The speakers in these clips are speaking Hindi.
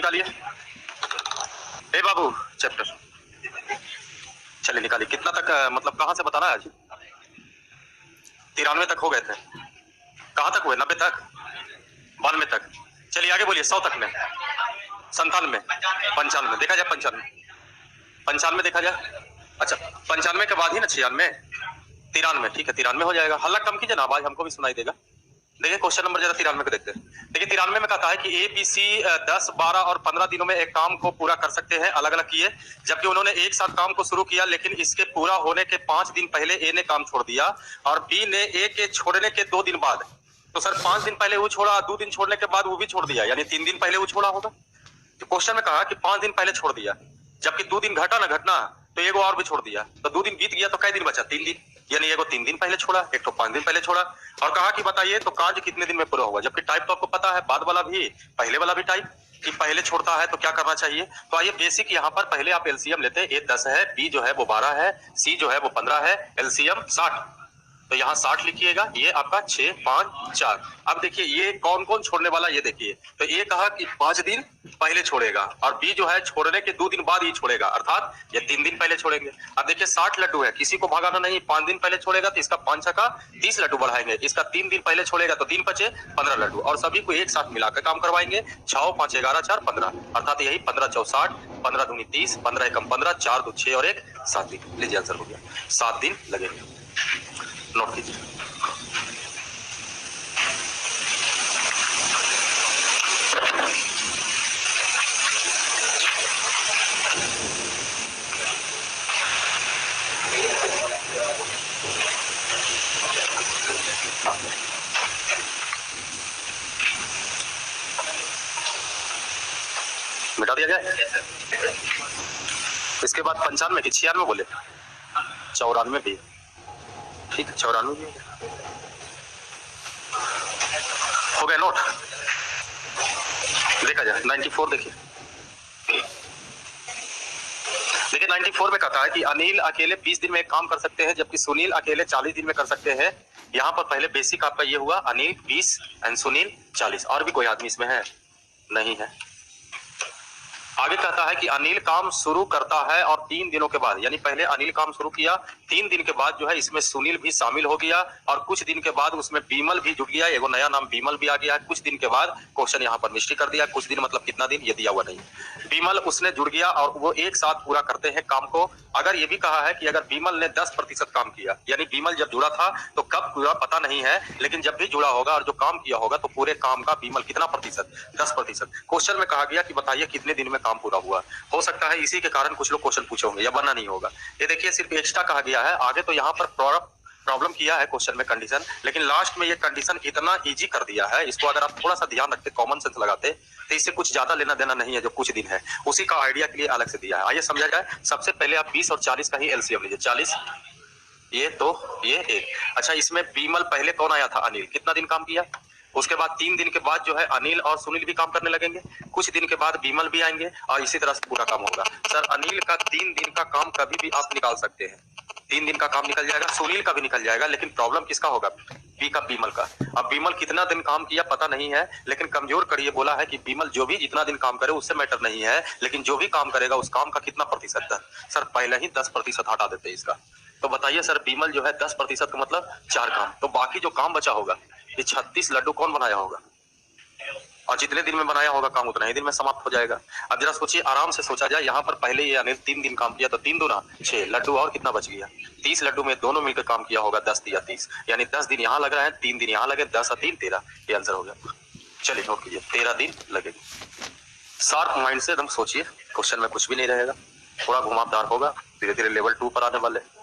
निकालिए। ए बाबू चैप्टर चलिए निकालिए। कितना तक मतलब कहां से बताना है आज? 93 तक हो गए थे। कहां तक हुए? 90 तक, 92 तक। चलिए आगे बोलिए। 100 तक में, 97, 95 देखा जाए। 95 देखा जाए। अच्छा 95 के बाद ही ना 96, 93। ठीक है 93 हो जाएगा। हल्ला कम कीजिए ना, आवाज हमको भी सुनाई देगा। देखिए क्वेश्चन नंबर जरा 93 को देखते हैं। देखिए 93 में कहता है कि ए बी सी 10, 12 और 15 दिनों में एक काम को पूरा कर सकते हैं, अलग अलग किए। जबकि उन्होंने एक साथ काम को शुरू किया, लेकिन इसके पूरा होने के 5 दिन पहले ए ने काम छोड़ दिया और बी ने ए के छोड़ने के 2 दिन बाद। तो सर 5 दिन पहले वो छोड़ा, 2 दिन छोड़ने के बाद वो भी छोड़ दिया, यानी 3 दिन पहले वो छोड़ा होगा। तो क्वेश्चन में कहा कि 5 दिन पहले छोड़ दिया, जबकि 2 दिन घटा ना घटना, तो एगो और भी छोड़ दिया, तो 2 दिन बीत गया तो कै दिन बचा? 3 दिन। यानी एगो 3 दिन पहले छोड़ा, एक तो 5 दिन पहले छोड़ा। और कहा कि बताइए तो कार्य कितने दिन में पूरा होगा? जबकि टाइप तो आपको पता है, बाद वाला भी पहले वाला भी टाइप कि पहले छोड़ता है तो क्या करना चाहिए। तो आइए बेसिक यहाँ पर पहले आप एलसीएम लेते हैं। ए 10 है, बी जो है वो 12 है, सी जो है वो 15 है, एलसीएम 60। तो यहाँ 60 लिखिएगा। ये आपका 6, 5, 4। अब देखिए ये कौन कौन छोड़ने वाला, ये देखिए। तो ये कहा कि 5 दिन पहले छोड़ेगा और बी जो है छोड़ने के 2 दिन बाद ही छोड़ेगा, अर्थात ये 3 दिन पहले छोड़ेंगे। अब देखिए 60 लड्डू है, किसी को भागाना नहीं। 5 दिन पहले छोड़ेगा तो इसका 5 का 30 लड्डू बढ़ाएंगे। इसका 3 दिन पहले छोड़ेगा तो 3 बचे 15 लड्डू और सभी को एक साथ मिलाकर काम करवाएंगे। 6, 5, 11, 4, 15, अर्थात यही 15, 4, 60, 15 दूनी 30, 15 एकम 15, 4, 2, 6 और 1, 7 दिन। लीजिए आंसर हो गया। 7 दिन लगेंगे। नोट कीजिए। मिटा दिया जाए। इसके बाद 95 की 96 बोले, 94 भी ठीक है, 94 भी हो गया। नोट देखा जाए। 94 देखिए। देखिए 94 में कहता है कि अनिल अकेले 20 दिन में एक काम कर सकते हैं, जबकि सुनील अकेले 40 दिन में कर सकते हैं। यहाँ पर पहले बेसिक आपका ये हुआ, अनिल 20 एंड सुनील 40। और भी कोई आदमी इसमें है? नहीं है। आगे कहता है कि अनिल काम शुरू करता है और 3 दिनों के बाद, यानी पहले अनिल काम शुरू किया, 3 दिन के बाद जो है इसमें सुनील भी शामिल हो गया और कुछ दिन के बाद उसमें बीमल भी जुट गया। एगो नया नाम बीमल भी आ गया है। कुछ दिन के बाद क्वेश्चन यहाँ पर मिस्टेक कर दिया। कुछ दिन मतलब कितना दिन ये दिया हुआ नहीं। बीमल उसने जुड़ गया और वो एक साथ पूरा करते हैं काम को। अगर ये भी कहा है कि अगर बीमल ने 10% काम किया, यानी बीमल जब जुड़ा था तो कब पूरा पता नहीं है, लेकिन जब भी जुड़ा होगा और जो काम किया होगा तो पूरे काम का बीमल कितना प्रतिशत? 10%। क्वेश्चन में कहा गया कि बताइए कितने दिन में काम पूरा हुआ। हो सकता है इसी के कारण कुछ लोग क्वेश्चन पूछे होंगे या बना नहीं होगा। ये देखिए सिर्फ एक्स्ट्रा कहा गया है। आगे तो यहाँ पर प्रॉब्लम किया है क्वेश्चन में कंडीशन, लेकिन लास्ट में ये कंडीशन इतना इजी कर दिया है, इसको अगर आप थोड़ा सा ध्यान रखते, कॉमन सेंस लगाते, तो इससे कुछ ज्यादा लेना देना नहीं है। जो कुछ दिन है उसी का आइडिया के लिए अलग से दिया है। आइए समझा जाए। सबसे पहले आप 20 और 40 का ही एलसीएम लीजिए। 40 ये तो ये 1। अच्छा इसमें बीमल पहले कौन आया था? अनिल। कितना दिन काम किया? उसके बाद 3 दिन के बाद जो है अनिल और सुनील भी काम करने लगेंगे। कुछ दिन के बाद बीमल भी आएंगे और इसी तरह से पूरा काम होगा। सर अनिल का 3 दिन का काम कभी भी आप निकाल सकते हैं। 3 दिन का काम निकल जाएगा, सुनील का भी निकल जाएगा, लेकिन प्रॉब्लम किसका होगा? बी का, बीमल का। अब बीमल कितना दिन काम किया पता नहीं है, लेकिन कमजोर करिए बोला है कि बीमल जो भी जितना दिन काम करे उससे मैटर नहीं है, लेकिन जो भी काम करेगा उस काम का कितना प्रतिशत है। सर पहले ही 10% हटा देते हैं इसका। तो बताइए सर बीमल जो है 10% का मतलब 4 काम, तो बाकी जो काम बचा होगा ये 36 लड्डू कौन बनाया होगा? और जितने दिन में बनाया होगा काम उतना ही दिन में समाप्त हो जाएगा। अब जरा सोचिए, आराम से सोचा जाए। यहाँ पर पहले ये अनिल 3 दिन काम किया तो 3 दूना 6 लड्डू और कितना बच गया? 30 लड्डू में दोनों मिलकर काम किया होगा 10 या 30, यानी 10 दिन यहाँ लग रहा है, 3 दिन यहाँ लगे, 10 और 3 13। ये आंसर हो गया। चलिए नोट कीजिए, 13 दिन लगेंगे। शार्प माइंड से एकदम सोचिए, क्वेश्चन में कुछ भी नहीं रहेगा, थोड़ा घुमावदार होगा, धीरे धीरे लेवल 2 पर आने वाले।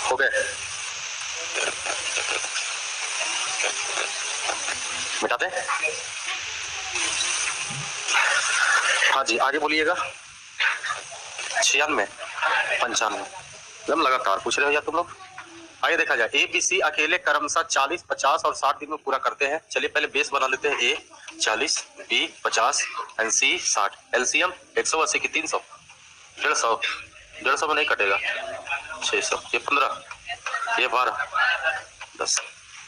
हो गए? मिटाते? हाँ जी आगे बोलिएगा। 96 95। एकदम लगातार पूछ रहे हो या तुम लोग। आइए देखा जाए, ए बी सी अकेले क्रमशः 40, 50 और 60 दिन में पूरा करते हैं। चलिए पहले बेस बना लेते हैं। ए 40, बी 50 एंड सी 60। एलसीएम 180 की 300, 150, 150 में नहीं कटेगा। 600, ये 15, ये 12, 10।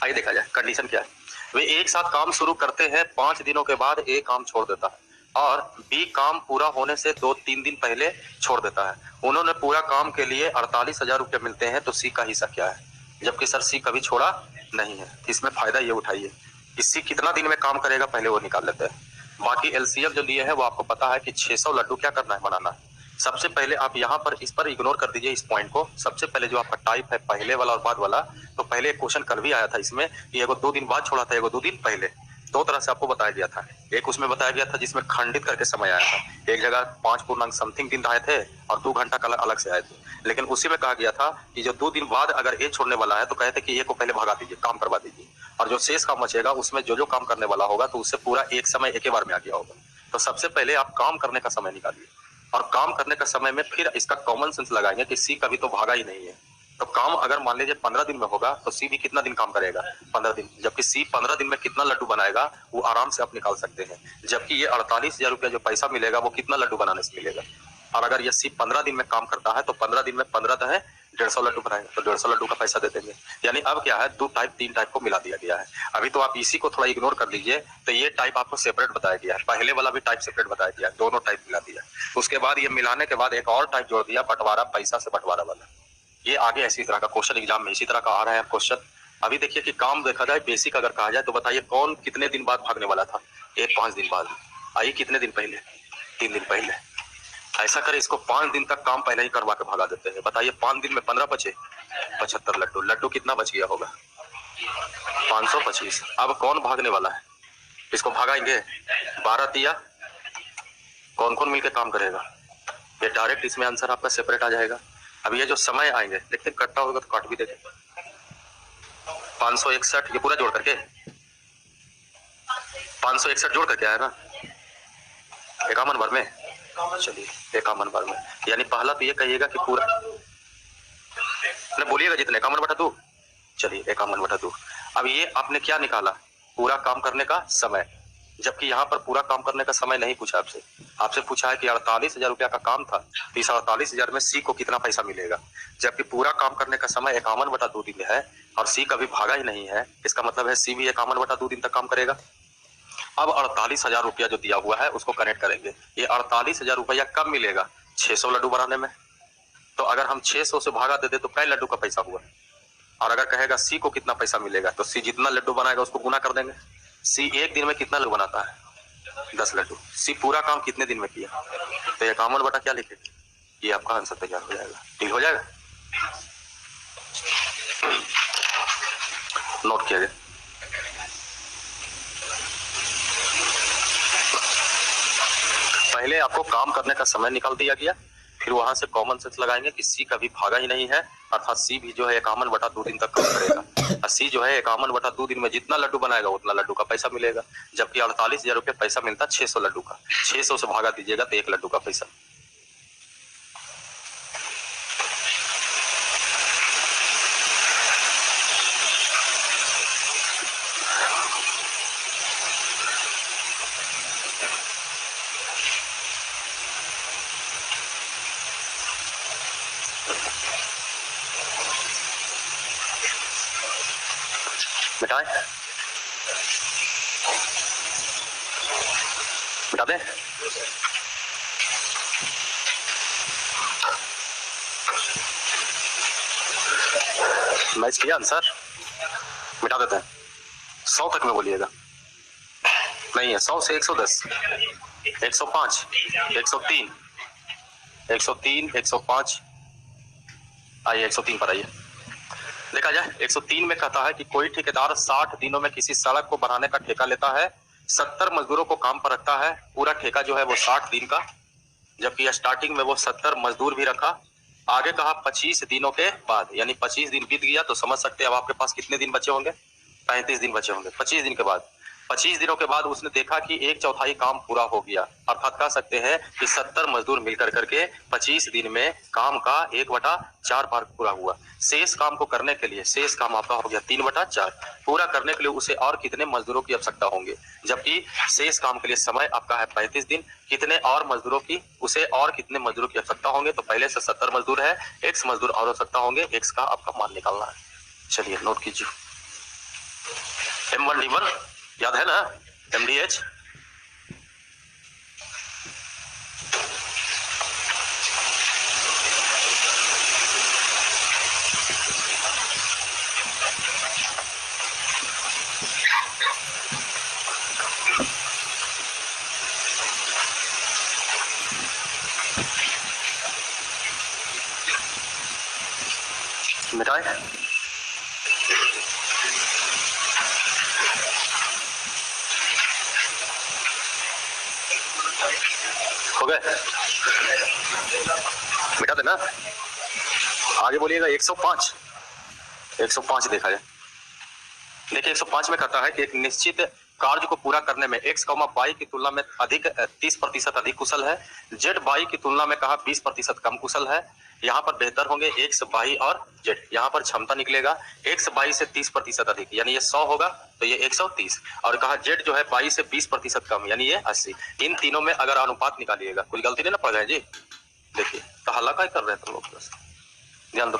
आइए देखा जाए कंडीशन क्या है। वे एक साथ काम शुरू करते हैं, 5 दिनों के बाद ए काम छोड़ देता है और बी काम पूरा होने से 2-3 दिन पहले छोड़ देता है। उन्होंने पूरा काम के लिए 48,000 रुपये मिलते हैं, तो सी का हिस्सा क्या है? जबकि सर सी कभी छोड़ा नहीं है। इसमें फायदा ये उठाइए कि सी कितना दिन में काम करेगा, पहले वो निकाल लेते हैं। बाकी एलसीएम जो लिए है वो आपको पता है कि 600 लड्डू क्या करना है, बनाना है। सबसे पहले आप यहाँ पर इस पर इग्नोर कर दीजिए इस पॉइंट को। सबसे पहले जो आपका टाइप है पहले वाला और बाद वाला, तो पहले एक क्वेश्चन कल भी आया था इसमें कि एगो 2 दिन बाद छोड़ा था, एगो 2 दिन पहले। 2 तरह से आपको बताया गया था। एक उसमें बताया गया था जिसमें खंडित करके समय आया था, एक जगह 5 पूर्णांक समथिंग दिन आए थे और 2 घंटा का अलग से आए थे। लेकिन उसी में कहा गया था कि जो 2 दिन बाद अगर ए छोड़ने वाला है तो कहते कि ए को पहले भगा दीजिए, काम करवा दीजिए, और जो शेष काम बचेगा उसमें जो जो काम करने वाला होगा तो उससे पूरा एक समय एक ही बार में आ गया होगा। तो सबसे पहले आप काम करने का समय निकालिए और काम करने का समय में फिर इसका कॉमन सेंस लगाएंगे कि सी कभी तो भागा ही नहीं है। तो काम अगर मान लीजिए 15 दिन में होगा तो सी भी कितना दिन काम करेगा? 15 दिन। जबकि सी 15 दिन में कितना लड्डू बनाएगा वो आराम से आप निकाल सकते हैं। जबकि ये 48,000 रुपया जो पैसा मिलेगा वो कितना लड्डू बनाने से मिलेगा? और अगर ये सी 15 दिन में काम करता है तो 15 दिन में 15 है 150 लड्डू बनाएगा, तो 150 लड्डू का पैसा दे देंगे। यानी अब क्या है, 2 टाइप 3 टाइप को मिला दिया गया है। अभी तो आप इसी को थोड़ा इग्नोर कर दीजिए, तो ये टाइप आपको सेपरेट बताया गया है, पहले वाला भी टाइप सेपरेट बताया गया है, दोनों टाइप मिला दिया। उसके बाद ये मिलाने के बाद एक और टाइप जोड़ दिया, बंटवारा, पैसा से बंटवारा वाला। ये आगे इसी तरह का क्वेश्चन एग्जाम में इसी तरह का आ रहा है क्वेश्चन। अभी देखिए कि काम देखा जाए, बेसिक अगर कहा जाए तो बताइए कौन कितने दिन बाद भागने वाला था? एक 5 दिन बाद। आइए कितने दिन पहले? 3 दिन पहले। ऐसा करे इसको 5 दिन तक काम पहले ही करवा के भगा देते हैं। बताइए 5 दिन में 15 बचे, 75 लड्डू। लड्डू कितना बच गया होगा? 525। अब कौन भागने वाला है? इसको भगाएंगे 12 दिया, कौन कौन मिलकर काम करेगा? ये डायरेक्ट इसमें आंसर आपका सेपरेट आ जाएगा। अब ये जो समय आएंगे देखते कटता होगा तो काट भी देंगे। 561 ये पूरा जोड़ करके 561 जोड़ करके आया ना 51 बार में। चलिए 51 बार में, यानी पहला तो ये कहिएगा कि पूरा बोलिएगा जितने 51/2। चलिए 51/2। अब ये आपने क्या निकाला? पूरा काम करने का समय। जबकि यहाँ पर पूरा काम करने का समय नहीं पूछा आपसे, आपसे पूछा है कि 48,000 रुपया का काम था, तो इस 48,000 में सी को कितना पैसा मिलेगा? जबकि पूरा काम करने का समय 51/2 दिन है और सी कभी भागा ही नहीं है। इसका मतलब है सी भी 51/2 दिन तक काम करेगा। अब 48,000 रुपया जो दिया हुआ है उसको कनेक्ट करेंगे। ये 48,000 रुपया कब मिलेगा? 600 लड्डू बनाने में। तो अगर हम 600 से भागा दे दे तो कै लड्डू का पैसा हुआ? और अगर कहेगा सी को कितना पैसा मिलेगा तो सी जितना लड्डू बनाएगा उसको गुना कर देंगे। सी एक दिन में कितना लड्डू बनाता है? 10 लड्डू। सी पूरा काम कितने दिन में किया? तो 51 बटा क्या लिखेंगे? ये आपका आंसर तैयार हो जाएगा। ठीक हो जाएगा, नोट किया गया। पहले आपको काम करने का समय निकाल दिया गया, फिर वहां से कॉमन सेंस लगाएंगे कि सी कभी भागा ही नहीं है, अर्थात सी भी जो है 51/2 दिन तक काम करेगा। और सी जो है 51/2 दिन में जितना लड्डू बनाएगा उतना लड्डू का पैसा मिलेगा। जबकि 48,000 रुपया पैसा मिलता 600 लड्डू का। 600 से भागा दीजिएगा तो 1 लड्डू का पैसा। मिटाएं, मिटा दें। मैच किया आंसर, मिटा देते हैं। 100 तक में बोलिएगा। नहीं है 100 से 110, 105, 103, 103, 105। आइए 103 पर आइए। देखा जाए 103 में कहता है कि कोई ठेकेदार 60 दिनों में किसी सड़क को बनाने का ठेका लेता है, 70 मजदूरों को काम पर रखता है। पूरा ठेका जो है वो 60 दिन का, जबकि स्टार्टिंग में वो 70 मजदूर भी रखा। आगे कहा 25 दिनों के बाद, यानी 25 दिन बीत गया तो समझ सकते हैं अब आपके पास कितने दिन बचे होंगे? 35 दिन बचे होंगे। 25 दिन के बाद 25 दिनों के बाद उसने देखा कि 1/4 काम पूरा हो गया, अर्थात कह सकते हैं कि 70 मजदूर मिलकर करके 25 दिन में काम का 1/4 भाग पूरा हुआ। शेष काम को करने के लिए, शेष काम आपका हो गया 3/4, पूरा करने के लिए उसे और कितने मजदूरों की आवश्यकता होंगे, जबकि शेष काम के लिए समय आपका है 35 दिन। कितने और मजदूरों की, उसे और कितने मजदूरों की आवश्यकता होंगे, तो पहले से 70 मजदूर है, x मजदूर और आवश्यकता होंगे, x का आपका मान निकालना है। चलिए नोट कीजिए, M1D1 याद है ना, MDH मिटाए। हो गए, मिटा देना। आगे बोलिएगा 105 देखा जाए। देखिए 105 में कहता है कि एक निश्चित कार्य को पूरा करने में x, y की तुलना में अधिक 30% अधिक कुशल है, z y की तुलना में कहा 20% कम कुशल है। यहाँ पर बेहतर होंगे x, y और z। यहाँ पर क्षमता निकलेगा x y से 30% अधिक, यानी ये 100 होगा तो ये 130, और कहा z जो है y से 20% कम, यानी ये 80। इन तीनों में अगर अनुपात निकालिएगा, कुछ गलती नहीं ना पड़ गए जी। देखिए तो हल्ला क्या कर रहे हैं तुम लोग, ध्यान दो।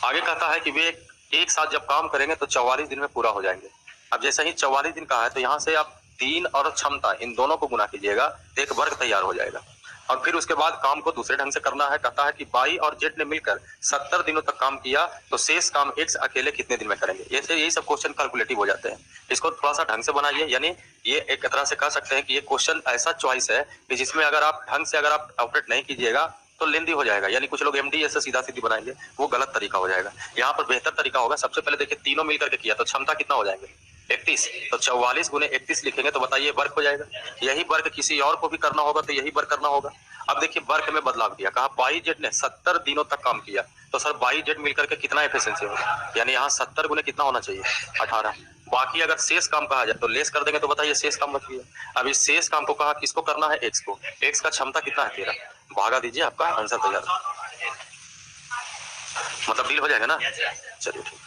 आगे कहता है कि वे एक साथ जब काम करेंगे तो 44 दिन में पूरा हो जाएंगे। अब जैसे ही 44 दिन का है तो यहाँ से आप 3 और क्षमता इन दोनों को गुना कीजिएगा, एक वर्ग तैयार हो जाएगा। और फिर उसके बाद काम को दूसरे ढंग से करना है। कहता है कि y और z ने मिलकर 70 दिनों तक काम किया तो शेष काम x अकेले कितने दिन में करेंगे। यही सब क्वेश्चन कैलकुलेटिव हो जाते हैं। इसको थोड़ा सा ढंग से बनाइए, यानी ये एक तरह से कह सकते हैं कि ये क्वेश्चन ऐसा चॉइस है कि जिसमें अगर आप ढंग से अगर आप ऑपरेट नहीं कीजिएगा तो लेंदी हो जाएगा, यानी कुछ लोग MDS से सीधा सीधी बनाएंगे, वो गलत तरीका हो जाएगा। यहाँ पर बेहतर तरीका होगा। सबसे पहले देखिए तीनों मिलकर के किया तो क्षमता कितना हो जाएंगे 31, तो 44 गुने 31 लिखेंगे तो बताइए वर्ग हो जाएगा। यही वर्ग किसी और को भी करना होगा तो यही वर्ग करना होगा। अब देखिए वर्ग में बदलाव किया, कहा y z ने 70 दिनों तक काम किया तो सर y z मिलकर के कितना एफिशिएंसी होगा, यानी यहाँ 70 गुने कितना होना चाहिए 18। बाकी अगर शेष काम कहा जाए तो लेस कर देंगे तो बताइए शेष काम बच गया। अब इस शेष काम को कहा किसको करना है, x को। x का क्षमता कितना है 13, भागा दीजिए, आपका आंसर तैयार। मतलब डील हो जाएगा ना। चलिए ठीक,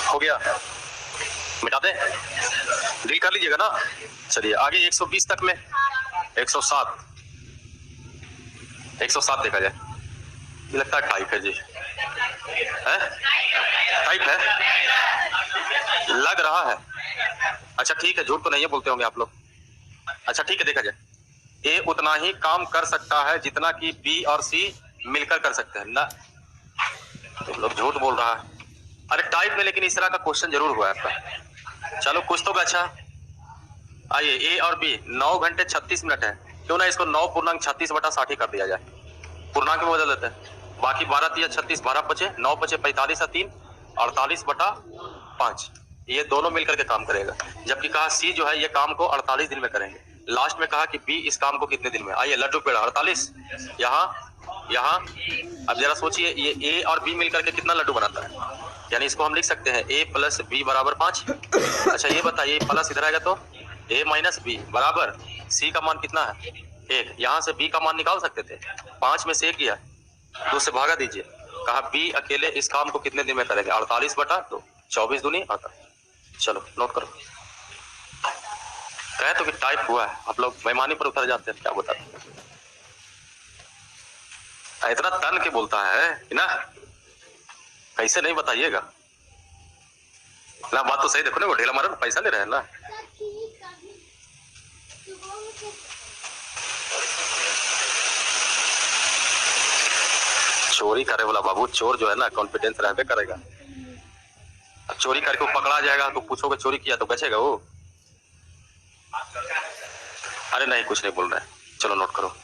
हो गया, मिटा दे, डील कर लीजिएगा ना। चलिए आगे 120 तक में 107 देखा जाए। ये लगता है टाइप है जी, है टाइप है, लग रहा है। अच्छा ठीक है, झूठ तो नहीं है बोलते होंगे आप लोग। अच्छा ठीक है, देखा जाए ए उतना ही काम कर सकता है जितना कि बी और सी मिलकर कर सकते हैं ना। तो लोग झूठ बोल रहा है। अरे टाइप में लेकिन इस तरह का क्वेश्चन जरूर हुआ है आपका। चलो कुछ तो अच्छा। आइए ए और बी 9 घंटे 36 मिनट है, क्यों ना इसको 9.36/60 कर दिया जाए, पूर्णांक में बदल देते हैं। बाकी 12 3 36, 12 बचे, 9 बचे 45 और 3 48/5, ये दोनों मिलकर के काम करेगा। जबकि कहा सी जो है ये काम को 48 दिन में करेंगे। लास्ट में कहा कि बी इस काम को कितने दिन में। आइए लड्डू पेड़ा 48, यहाँ अब जरा सोचिए ये ए और बी मिलकर के कितना लड्डू बनाता है, यानी इसको हम लिख सकते हैं a + b = 5। अच्छा ये बताइए प्लस इधर आएगा तो a - b बराबर c का मान कितना है 1। यहाँ से b का मान निकाल सकते थे, 5 में से 1 गया, 2 से भागा दीजिए। कहा b अकेले इस काम को कितने दिन में करेंगे, 48/2, 24 दूनी 48। चलो नोट करो। कहे तो कि टाइप हुआ है, आप लोग बेईमानी पर उतर जाते हैं, क्या बताते हैं। इतना तन के बोलता है ना, कैसे नहीं बताइएगा ना। बात तो सही, देखो ना वो ढेला मारा पैसा ले रहे हैं ना। चोरी करे वाला बाबू, चोर जो है ना कॉन्फिडेंस रहते करेगा। अब चोरी करके पकड़ा जाएगा तो पूछोगे चोरी किया तो बचेगा वो। अरे नहीं, कुछ नहीं बोल रहे हैं, चलो नोट करो।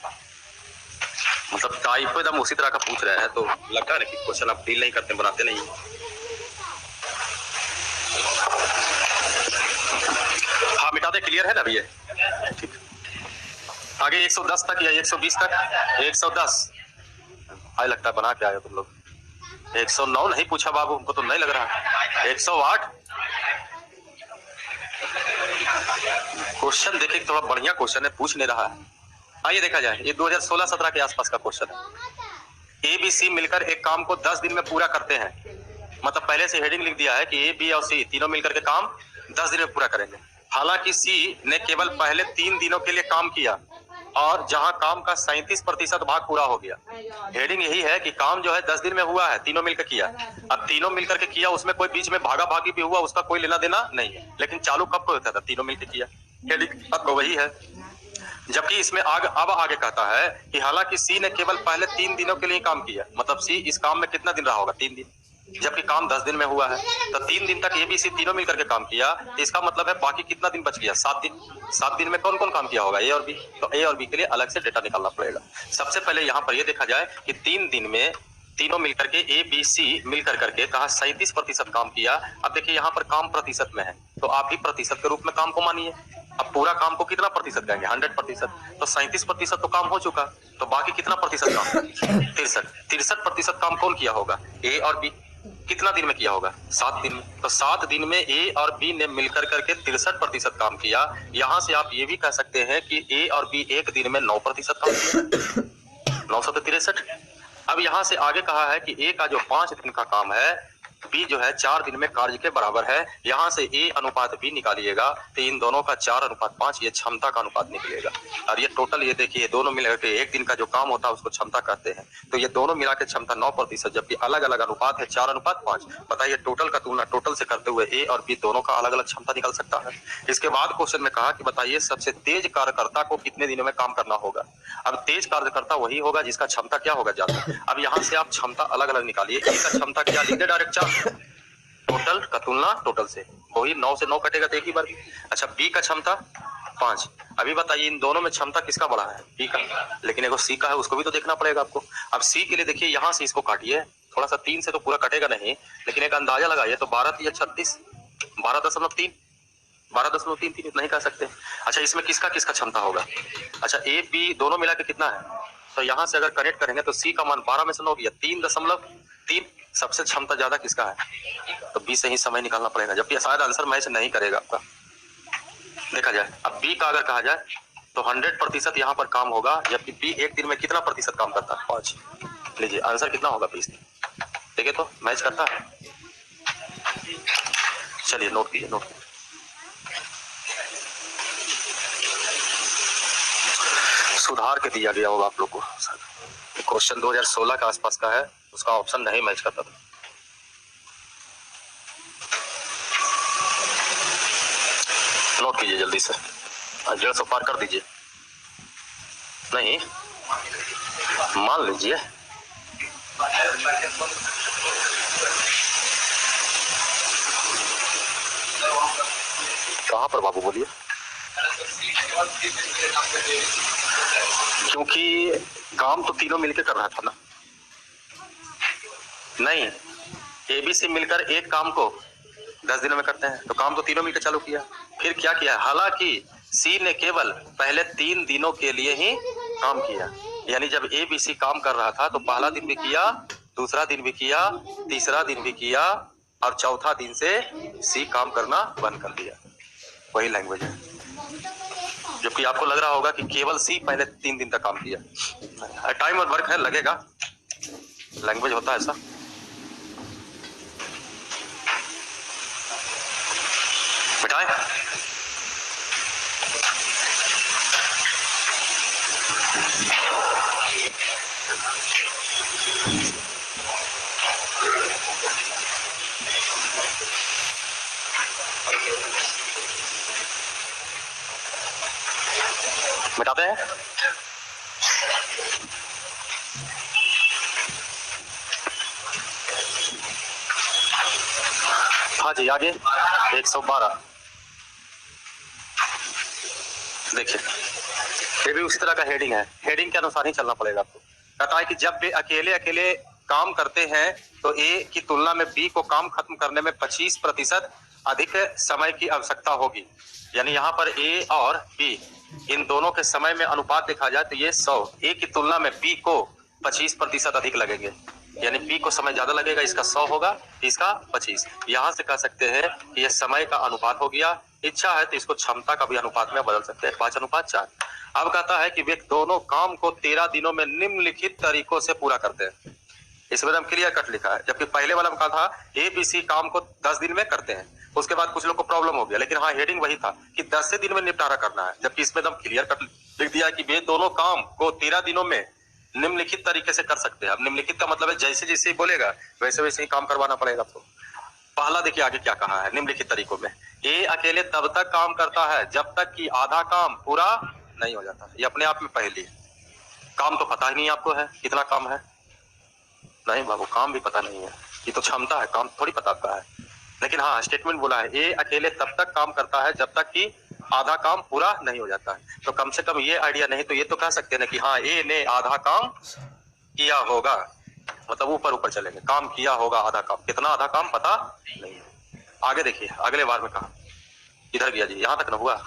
मतलब टाइप पे एकदम उसी तरह का पूछ रहे हैं तो लगता है ना कि क्वेश्चन आप डील नहीं करते, बनाते नहीं। हाँ मिटा दे, क्लियर है ना अभी ये? ठीक। आगे 110 तक या 120 तक? 110 आई लगता है बना के आए तुम लोग। 109 नहीं पूछा बाबू, हमको तो नहीं लग रहा। 108 क्वेश्चन देखिए, थोड़ा बढ़िया क्वेश्चन है, पूछ नहीं रहा है। आइए देखा जाए, ये 2016-17 के आसपास का क्वेश्चन है। ए बी सी मिलकर एक काम को 10 दिन में पूरा करते हैं। मतलब पहले से हेडिंग लिख दिया है कि ए बी और सी तीनों मिलकर के काम 10 दिन में पूरा करेंगे। हालांकि सी ने केवल पहले 3 दिनों के लिए काम किया और जहां काम का 37% भाग पूरा हो गया। हेडिंग यही है कि काम जो है 10 दिन में हुआ है, तीनों मिलकर किया। अब तीनों मिलकर के किया, उसमें कोई बीच में भागा भागी भी हुआ, उसका कोई लेना देना नहीं है, लेकिन चालू कब को होता था? तीनों मिलकर किया। हेडिंग अब वही है। जबकि इसमें अब आगे कहता है कि हालांकि सी ने केवल पहले 3 दिनों के लिए काम किया। मतलब सी इस काम में कितना दिन रहा होगा? 3 दिन, जबकि काम 10 दिन में हुआ है। तो 3 दिन तक ए बी सी तीनों मिलकर के काम किया, तो इसका मतलब है बाकी कितना दिन बच गया? 7 दिन। 7 दिन में कौन कौन काम किया होगा? ए और बी। तो ए और बी के लिए अलग से डेटा निकालना पड़ेगा। सबसे पहले यहाँ पर यह देखा जाए कि 3 दिन में तीनों मिलकर के ए बी सी मिलकर करके कहा 37% काम किया। अब देखिए यहाँ पर काम प्रतिशत में है, तो आप भी प्रतिशत के रूप में काम को मानिए। अब पूरा काम को कितना प्रतिशत कहेंगे? 100%। तो 37% तो काम हो चुका, तो बाकी कितना प्रतिशत काम? 63% काम कौन किया होगा? ए और बी। कितना दिन में किया होगा? 7 दिन में। तो 7 दिन में ए और बी ने मिलकर करके 63% काम किया। यहाँ से आप ये भी कह सकते हैं कि ए और बी एक दिन में 9% काम किया। 963। अब यहाँ से आगे कहा है कि ए का जो 5 दिन का काम है, बी जो है 4 दिन में कार्य के बराबर है। यहाँ से ए अनुपात बी निकालिएगा तो इन दोनों का 4:5 ये क्षमता का अनुपात निकलेगा। और ये टोटल, ये देखिए दोनों मिलकर के एक दिन का जो काम होता है उसको क्षमता कहते हैं। तो ये दोनों मिला के क्षमता 9%, जबकि अलग अलग अनुपात है 4:5। बताइए टोटल का तुलना टोटल से करते हुए ए और बी दोनों का अलग अलग क्षमता निकल सकता है। इसके बाद क्वेश्चन में कहा कि बताइए सबसे तेज कार्यकर्ता को कितने दिनों में काम करना होगा। अब तेज कार्यकर्ता वही होगा जिसका क्षमता क्या होगा? ज्यादा। अब यहाँ से आप क्षमता अलग अलग निकालिए। ए का क्षमता क्या लिख दे डायरेक्ट? 4। टोटल का तुलना टोटल से, वही 9 से 9 कटेगा तो एक ही बार। अच्छा, बी का क्षमता 5। अभी बताइए इन दोनों में क्षमता किसका बड़ा है? बी का। लेकिन एगो सी का है, उसको भी तो देखना पड़ेगा आपको। अब सी के लिए देखिए यहाँ से इसको काटिए, थोड़ा सा 3 से तो पूरा कटेगा नहीं, लेकिन एक अंदाजा लगाइए तो 12 या 36, 12.3, 12.33 इतना ही कह सकते हैं। अच्छा, इसमें किसका किसका क्षमता होगा? अच्छा, ए बी दोनों मिला के कितना है? तो यहाँ से अगर कनेक्ट करेंगे तो सी का मान 12 में से 9 गया, 3.3। सबसे क्षमता ज्यादा किसका है? तो बी से ही समय निकालना पड़ेगा, जबकि शायद आंसर मैच नहीं करेगा आपका। देखा जाए, अब बी का अगर कहा जाए तो 100% यहाँ पर काम होगा, जबकि बी एक दिन में कितना प्रतिशत काम करता है? 5। लीजिए आंसर कितना होगा 20। देखिए तो मैच करता है। चलिए नोट कीजिए, नोट कीजिए। सुधार के दिया गया होगा आप लोग को। क्वेश्चन 2016 के आसपास का है, उसका ऑप्शन नहीं मैच करता था। नोट कीजिए जल्दी से, 150 पार कर दीजिए। नहीं मान लीजिए, कहां पर बाबू बोलिए? क्योंकि काम तो तीनों मिलकर कर रहा था ना। नहीं, ए बी सी मिलकर एक काम को 10 दिनों में करते हैं, तो काम तो तीनों मिलकर चालू किया। फिर क्या किया? हालांकि सी ने केवल पहले 3 दिनों के लिए ही काम किया। यानी जब ए बी सी काम कर रहा था तो पहला दिन भी किया, दूसरा दिन भी किया, तीसरा दिन भी किया, और चौथा दिन से सी काम करना बंद कर दिया। वही लैंग्वेज है। जबकि आपको लग रहा होगा कि केवल सी पहले 3 दिन तक काम किया। टाइम और वर्क है, लगेगा, लैंग्वेज होता है ऐसा। मिटाए। मिटाते हैं। हाँ जी, आगे 112 देखिए। ये भी उसी तरह का हेडिंग है, हेडिंग के अनुसार ही चलना पड़ेगा आपको। कहता है कि जब वे अकेले अकेले काम करते हैं तो ए की तुलना में बी को काम खत्म करने में 25% अधिक समय की आवश्यकता होगी। यानी यहाँ पर ए और बी इन दोनों के समय में अनुपात देखा जाए तो ये 100, ए की तुलना में बी को 25% अधिक लगेंगे। यानी बी को समय ज्यादा लगेगा, इसका 100 होगा, इसका 25। यहाँ से कह सकते हैं कि ये समय का अनुपात हो गया। इच्छा है तो इसको क्षमता का भी अनुपात में बदल सकते हैं, 5:4। अब कहता है कि वे दोनों काम को 13 दिनों में निम्नलिखित तरीकों से पूरा करते हैं। इसमें हम क्लियर कट लिखा है, जबकि पहले वाला में कहा था ए बी सी काम को 10 दिन में करते हैं। उसके बाद कुछ लोग को प्रॉब्लम हो गया, लेकिन हाँ हेडिंग वही था कि 10 दिन में निपटारा करना है, जबकि इसमें एकदम क्लियर कट लिख दिया कि वे दोनों काम को 13 दिनों में निम्नलिखित तरीके से कर सकते हैं। अब निम्नलिखित का मतलब है जैसे जैसे बोलेगा वैसे वैसे ही काम करवाना पड़ेगा आपको। पहला देखिए आगे क्या कहा है निम्नलिखित तरीकों में। ए अकेले तब तक काम करता है जब तक कि आधा काम पूरा नहीं हो जाता। ये अपने आप में पहली काम तो पता ही नहीं आपको है कितना काम है। नहीं बाबू, काम भी पता नहीं है, ये तो क्षमता है, काम थोड़ी पता आपका है। लेकिन हाँ स्टेटमेंट बोला है ए अकेले तब तक काम करता है जब तक कि आधा काम पूरा नहीं हो जाता है। तो कम से कम ये आइडिया नहीं तो ये तो कह सकते हैं ना कि हाँ ए ने आधा काम किया होगा, मतलब ऊपर ऊपर चलेंगे, काम किया होगा आधा काम, कितना आधा काम पता नहीं है। आगे देखिए अगले बार में कहा, इधर गया जी, यहाँ तक ना हुआ।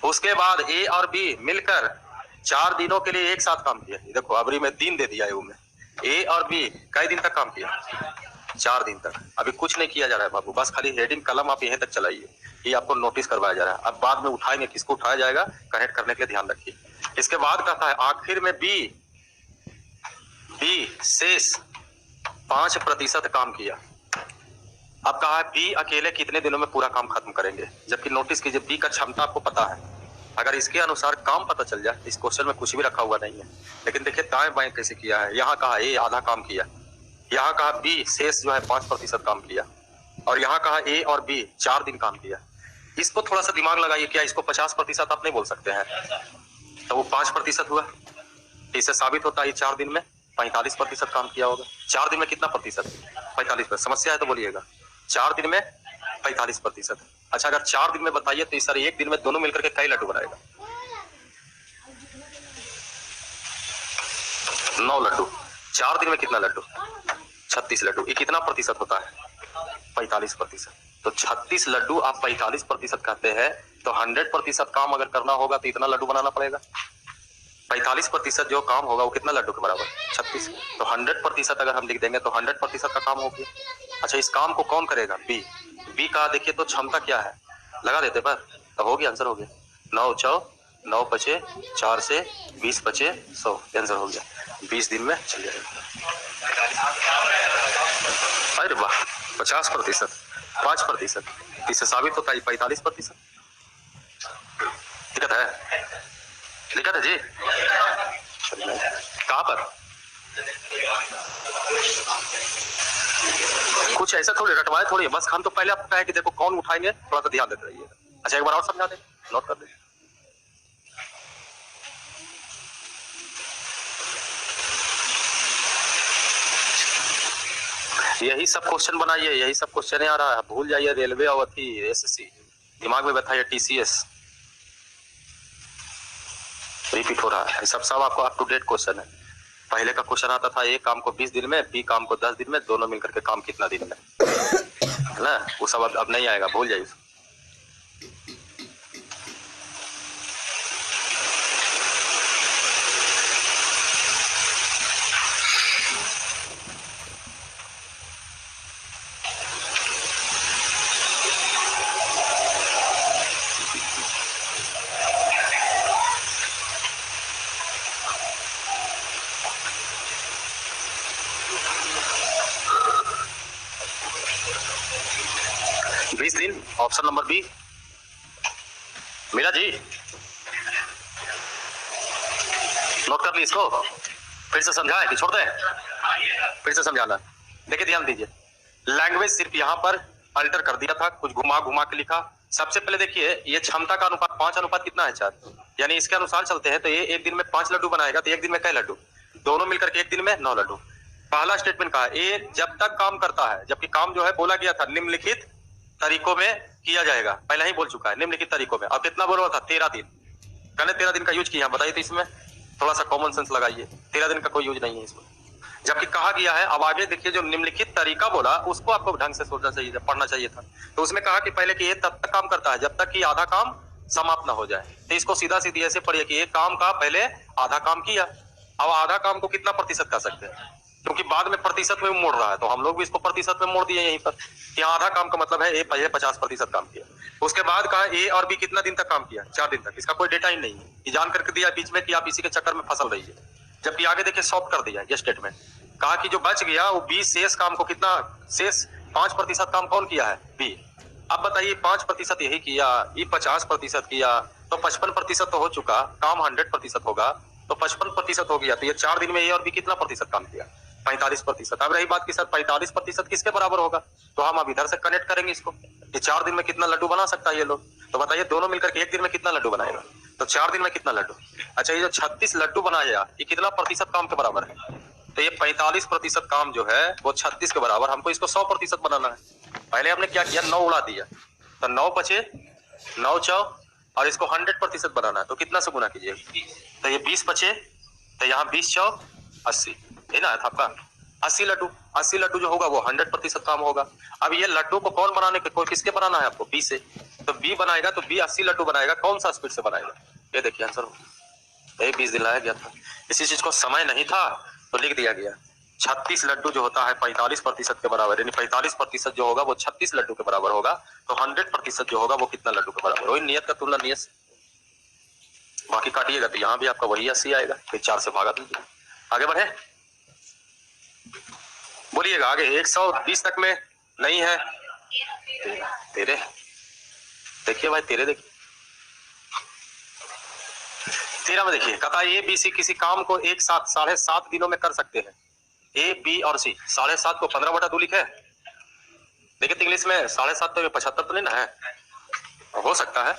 उसके बाद ए और बी मिलकर 4 दिनों के लिए एक साथ काम किया। देखो अबरी में 3 दे दिया है में। ए और बी कई दिन तक काम किया? 4 दिन तक। अभी कुछ नहीं किया जा रहा है बाबू, बस खाली हेडिंग कलम आप यहीं तक चलाइए, ये आपको नोटिस करवाया जा रहा है। अब बाद में उठाएंगे, किसको उठाया जाएगा कनेक्ट करने के लिए ध्यान रखिए। इसके बाद कहता है आखिर में बी शेष 5% काम किया। अब कहा है बी अकेले कितने दिनों में पूरा काम खत्म करेंगे, जबकि नोटिस कीजिए बी का क्षमता आपको पता है। अगर इसके अनुसार काम पता चल जाए, इस क्वेश्चन में कुछ भी रखा हुआ नहीं है, लेकिन देखिए दाएं बाएं कैसे किया है। यहाँ कहा ए आधा काम किया, यहाँ कहा बी शेष जो है 5% काम किया, और यहाँ कहा ए और बी 4 दिन काम किया। इसको थोड़ा सा दिमाग लगाइए, क्या इसको 50% आप नहीं बोल सकते हैं? तो वो 5% हुआ, इससे साबित होता है 4 दिन में 45% काम किया होगा। 4 दिन में कितना प्रतिशत? 45%। समस्या है तो बोलिएगा, 4 दिन में 45%। अच्छा अगर 4 दिन में बताइए तो इस सारे एक दिन में दोनों मिलकर के कई लड्डू बनाएगा? 9 लड्डू। 4 दिन में कितना लड्डू? 36 लड्डू। ये कितना प्रतिशत होता है? 45%। तो 36 लड्डू आप 45% कहते हैं, तो 100% काम अगर करना होगा तो इतना लड्डू बनाना पड़ेगा। 45% जो काम होगा वो कितना लड्डू के बराबर? 36। तो 100% अगर हम लिख देंगे तो 100% का काम हो गया। अच्छा इस काम को कौन करेगा? बी का देखिए तो क्षमता क्या है, लगा देते पर तो हो गया, आंसर हो गया। 9 चौ 9 बचे 4 से 20 बचे 100, आंसर हो गया। 20 दिन में चल जाएगा। अरे वाह, 50%, 5%, इससे साबित होता है 45%। दिक्कत है? दिक्कत है जी? कहाँ पर? कुछ ऐसा थोड़ी रटवाए थोड़ी, बस हम तो पहले आपको कहे कि देखो कौन उठाएंगे, थोड़ा सा ध्यान देते रहिए। अच्छा एक बार और समझा दे, नोट कर दे। यही सब क्वेश्चन बनाइए, यही सब क्वेश्चन आ रहा है, भूल जाइए रेलवे और एसएससी, दिमाग में बैठाइए टीसीएस, रिपीट हो रहा है। सब आपको अप टू डेट क्वेश्चन है। पहले का क्वेश्चन आता था ए काम को 20 दिन में, बी काम को 10 दिन में, दोनों मिलकर के काम कितना दिन में, है ना? वो सब अब नहीं आएगा, भूल जाइए। दिन option number B. Meera ji note कर ली इसको, फिर से समझाए कि छोड़ दे? फिर से समझाना। देखिए ध्यान दीजिए, लैंग्वेज सिर्फ यहाँ पर अल्टर कर दिया था, कुछ घुमा घुमा के लिखा। सबसे पहले देखिए ये क्षमता का अनुपात 5 अनुपात कितना है 4, यानी इसके अनुसार चलते हैं तो ये एक दिन में 5 लड्डू बनाएगा, तो एक दिन में कई लड्डू? दोनों मिलकर के एक दिन में 9 लड्डू। पहला स्टेटमेंट कहा ए जब तक काम करता है, जबकि काम जो है बोला गया था निम्नलिखित तरीकों में किया जाएगा, पहले ही बोल चुका है निम्नलिखित तरीकों में। अब कितना बोला था? 13 दिन। मैंने 13 दिन का यूज किया, बताइए तो इसमें थोड़ा सा कॉमन सेंस लगाइए, 13 दिन का कोई यूज नहीं है इसमें, जबकि कहा गया है। अब आगे देखिए, जो निम्नलिखित तरीका बोला उसको आपको ढंग से सोचना चाहिए, पढ़ना चाहिए था। तो उसमें कहा कि पहले कि ये तब तक काम करता है जब तक कि आधा काम समाप्त ना हो जाए। तो इसको सीधा सीधी ऐसे पढ़िए कि ये काम का पहले आधा काम किया, अब आधा काम को कितना प्रतिशत कर सकते हैं, क्योंकि बाद में प्रतिशत में मोड़ रहा है, तो हम लोग भी इसको प्रतिशत में मोड़ दिए यहीं पर कि आधा काम का मतलब है ए पहले 50% काम किया। उसके बाद कहा ए और बी कितना दिन तक काम किया, 4 दिन तक। इसका कोई डेटा ही नहीं है, ये जान करके दिया बीच में कि आप इसी के चक्कर में फसल रही है। जबकि आगे देखिए सॉफ्ट कर दिया ये स्टेटमेंट, कहा कि जो बच गया वो बी शेष काम को कितना, शेष 5% काम कौन किया है, बी। अब बताइए 5% यही किया, ये 50% किया, तो 55% तो हो चुका, काम 100% होगा, तो 55% हो गया। तो ये 4 दिन में ए और बी कितना प्रतिशत काम किया, 45%। अब रही बात कि सर 45% किसके बराबर होगा, तो हम अब इधर से कनेक्ट करेंगे इसको कि 4 दिन में कितना लड्डू बना सकता है ये लोग। तो बताइए दोनों मिलकर के 1 दिन में कितना लड्डू बनाएगा, तो 4 दिन में कितना लड्डू। अच्छा, ये जो 36 लड्डू बनाया ये कितना प्रतिशत काम के बराबर है, तो ये 45% काम जो है वो 36 के बराबर। हमको इसको 100% बनाना है। पहले हमने क्या किया, 9 उड़ा दिया, तो 9 बचे, 9 चौ, और इसको 100% बनाना है, तो कितना से गुना कीजिए, तो ये 20 बचे, तो यहाँ 20 चौ 80 है ना, आपका 80 लड्डू। 80 लड्डू जो होगा वो 100% काम होगा। अब ये लड्डू को कौन बनाने के, कोई किसके बनाना है आपको, बी से, तो बी बनाएगा, तो बी 80 लड्डू बनाएगा, कौन सा स्पीड से बनाएगा, ये देखिए आंसर, 20 दिन लाया गया था। इसी चीज को समय नहीं था तो लिख दिया गया। 36 लड्डू जो होता है 45% के बराबर, यानी 45% जो होगा वो 36 लड्डू के बराबर होगा, तो 100% जो होगा वो कितना लड्डू के बराबर, वही नियत का तुलना नियत से। बाकी काटिएगा तो यहाँ भी आपका वही 80 आएगा, फिर 4 से भागा दीजिए। आगे बढ़े, बोलिएगा आगे। 120 तक में नहीं है, तेरे देखिए भाई, तेरे देखिए 13 में देखिए, कहता है ए बी सी किसी काम को एक साथ 7.5 दिनों में कर सकते हैं। ए बी और सी, 7.5 को 15/2 लिखे, देखिए इंग्लिश में 7.5 तो 75 तो नहीं ना है, हो सकता है।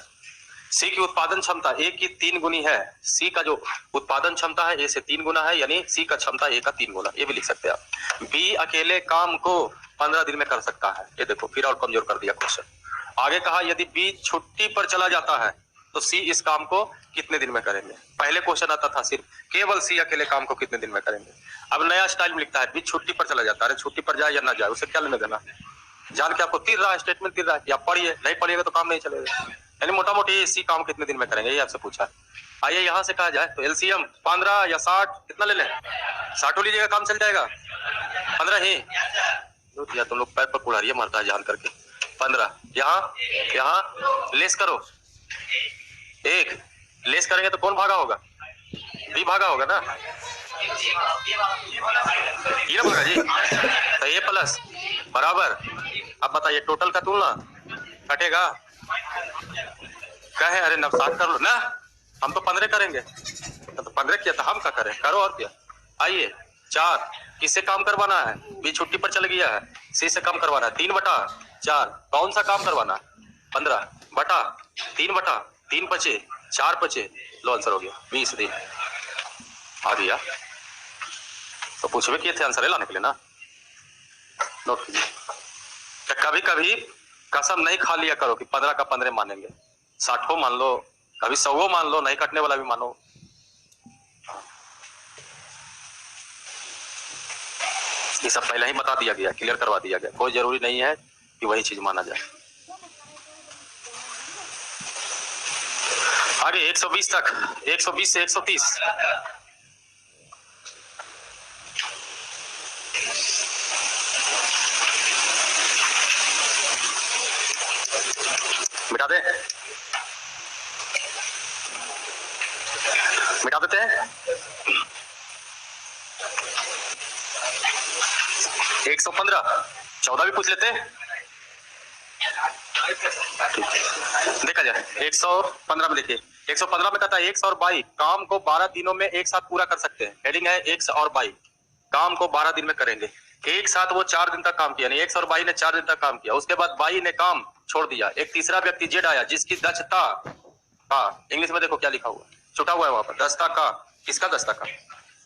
सी की उत्पादन क्षमता ए की 3 गुनी है, सी का जो उत्पादन क्षमता है ए से 3 गुना है, यानी सी का क्षमता ए का 3 गुना, ये भी लिख सकते हैं आप। बी अकेले काम को 15 दिन में कर सकता है, ये देखो फिर और कमजोर कर दिया क्वेश्चन। आगे कहा यदि बी छुट्टी पर चला जाता है तो सी इस काम को कितने दिन में करेंगे। पहले क्वेश्चन आता था सिर्फ केवल सी अकेले काम को कितने दिन में करेंगे, अब नया स्टाइल में लिखता है बी छुट्टी पर चला जाता है, छुट्टी पर जाए या ना जाए उसे क्या लेने देना। जान के आपको तीर रहा है, स्टेटमेंट तीर रहा है, आप पढ़िए, नहीं पढ़िएगा तो काम नहीं चलेगा। यानी मोटा मोटी सी काम कितने दिन में करेंगे ये आपसे पूछा। आइए यहाँ से कहा जाए तो एलसीएम 15 या 60 कितना ले लें, 60 लीजिएगा, काम चल जाएगा। 15 ही या तुम लोग पैर पर कुल्हाड़ियां मारता है जान करके। 15 यहाँ लेस करो, एक लेस करेंगे तो कौन भागा होगा, बी भागा होगा ना, ये भागा जी, तो ए प्लस बराबर। अब बताइए टोटल का तुलना कटेगा, कहे अरे 60 कर लो ना, हम तो 15 करेंगे, तो 15 किया तो हम क्या करें, करो और क्या। आइए 4 किससे काम करवाना है, बी छुट्टी पर चल गया है, सी से काम करवाना है, 3/4 कौन सा काम करवाना है, 15/3 बचे, 4 बचे, लो आंसर हो गया 20 दिन। आ गया तो पूछवे किए थे आंसर लाने के लिए ना, नोट कीजिए। तो कभी कभी कसम नहीं खा लिया करो कि 15 का 15 मानेंगे, 60 मान लो, कभी 100 मान लो, नहीं कटने वाला भी मानो। ये सब पहले ही बता दिया गया, क्लियर करवा दिया गया, कोई जरूरी नहीं है कि वही चीज माना जाए। आगे 120 तक, 120 से 130 मिटा दे, मिटा देते हैं। 115 14 भी पूछ लेते हैं, देखा जाए 115 में देखिए, 115 में कहता है 100 और 22 काम को 12 दिनों में एक साथ पूरा कर सकते हैं। हेडिंग है 100 और 22 काम को 12 दिन में करेंगे। एक साथ वो 4 दिन तक काम किया, नहीं 100 और 22 ने 4 दिन तक काम किया, उसके बाद 22 ने काम छोड़ दिया। एक तीसरा व्यक्ति जेड आया जिसकी दक्षता का, इंग्लिश में देखो क्या लिखा हुआ, छुटा हुआ है वहां पर, दस्ता का, किसका दस्ता का,